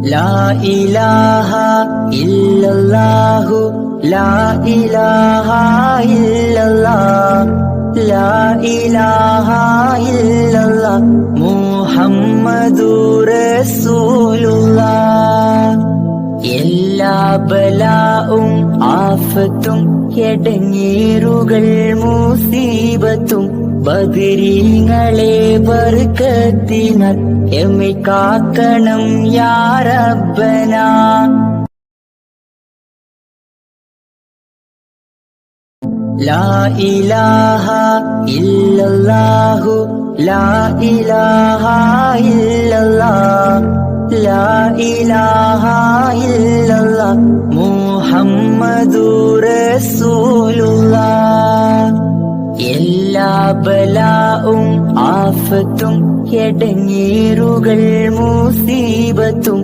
ലാ ഇലാഹ ഇല്ലല്ലാഹു ലാ ഇലാഹ ഇല്ലല്ലാഹ് ലാ ഇലാഹ ഇല്ലല്ലാഹ് മുഹമ്മദുർ റസൂലുള്ളാഹ്. എല്ലാ ബലാഉം ആഫത്തും എടങ്ങേറുകൾ മുസീബത്തും ബദരീങ്ങളെ ബർക്കത്തിനാൽ എമ്മെ കാക്കണം യാ റബ്ബനാ. ലാ ഇലാഹ ഇല്ലല്ലാഹു ലാ ഇലാഹ ഇല്ലല്ലാഹ് ലാ ഇലാഹ ഇല്ലല്ലാഹ് മുഹമ്മദുർ റസൂലുള്ളാഹ്. എല്ലാ ബലാഉം ആഫത്തും എടങ്ങേറുകൾ മുസീബത്തും